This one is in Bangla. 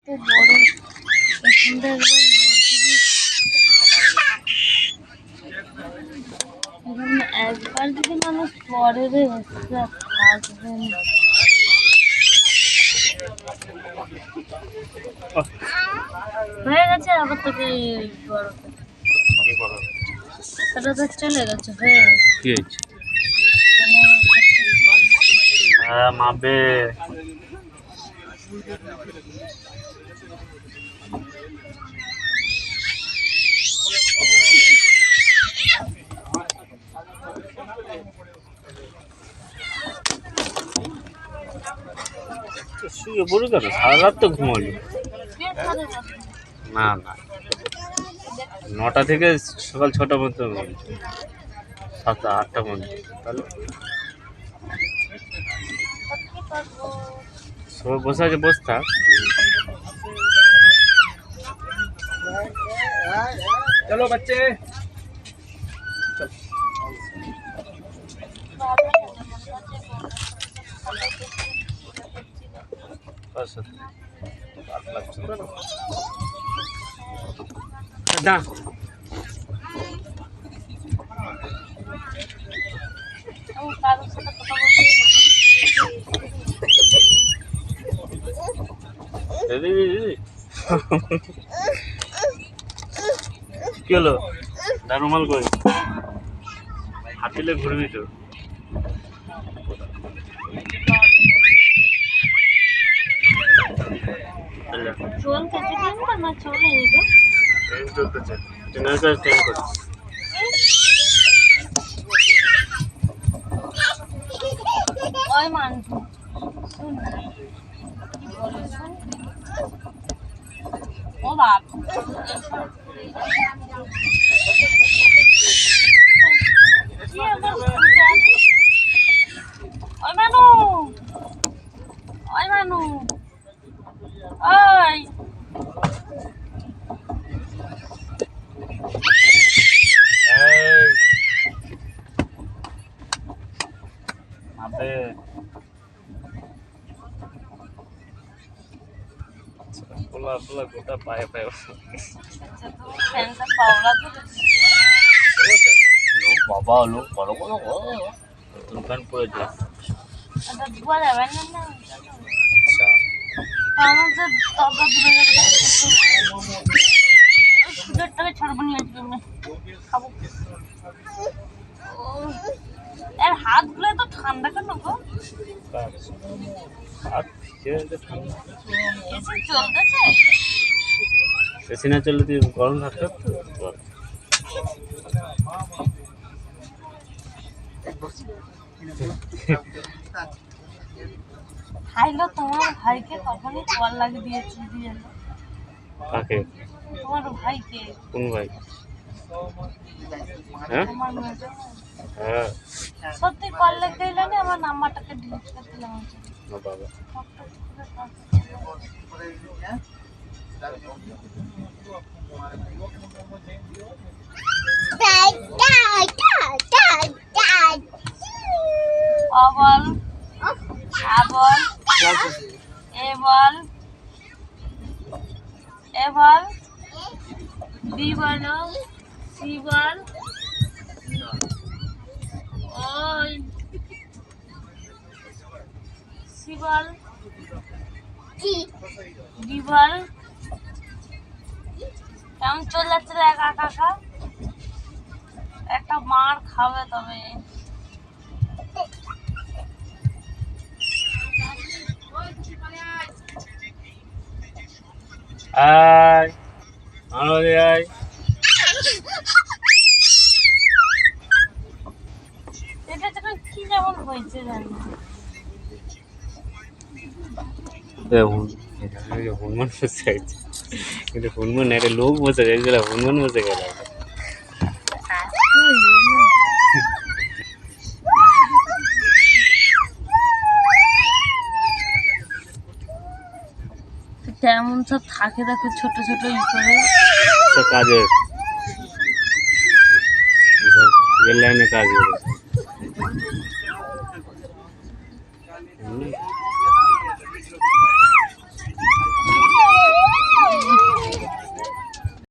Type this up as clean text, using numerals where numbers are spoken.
তো বড় এখানটা এখানে একবার যদি মানুষ পরে রে থাকবে না। হয়ে গেছে আবার তোকে বড় সেটা তো চলে গেছে হয়ে গেছে। কি হয়েছে? হ্যাঁ মাপবে। শুয়ে পড়ে কেন? সারা রাত তো ঘুমালি। না না, 9টা থেকে সকাল 6টা পর্যন্ত, 7টা 8টা পর্যন্ত। তাহলে সবাই বসে আছে, বসে থাক। चलो बच्चे না কি হলো? দারুমাল কই? হাতিলে ঘুরবি তো। চলতেছে ট্রেনটা না চলে গো? ট্রেন চলতেছে, ট্রেনের কাছে ট্রেন করছে। ওই মানটু শুন কি বলে শুন ও বাপ কি আমার ওই মানু ওই মানু ওই মাপে পোলা পোলা গোটা পায়ে পায়ে ফ্যানটা পাওলা তো লোক বাবা লোক বড় বড় নতুন প্যান্ট পরেছে। এটা ধোয়া যাবে না না আচ্ছা আমার যে দাদা দূরে যাবে সুদেরটাকে ছাড়বো নিয়ে আসবে না খাবো এর হাতগুলো তো ঠান্ডা কেন গো? হাত ভিজে ঠান্ডা। এসে চলতেছে এসি না চললে তুই গরম থাকতে তো। খাইলো তোমার ভাইকে তখনই কল লাগিয়ে দিয়েছি দিয়ে কাকে? তোমার ভাইকে কোন ভাই? হ্যাঁ তোমার মেজো হ্যাঁ সত্যি কল লাগিয়ে দিলে না আমার নাম্বারটাকে ডিলিট করে দিলাম না বাবা। অবল আবল এবল এবল বিবল শিবল ওই শিবল ডিবল কেমন চলে যাচ্ছে রে একা একা একটা মার খাবে তবে আয় আমাদের আয়। এটা যেন কি যেমন হয়েছে জানি হনুমান বসে আছে, কিন্তু হনুমান একটা লোক বসে গেছে, হনুমান বসে গেল। কেমন সব থাকে দেখো ছোট ছোট ই করে কাজের রেল লাইনে কাজ করে।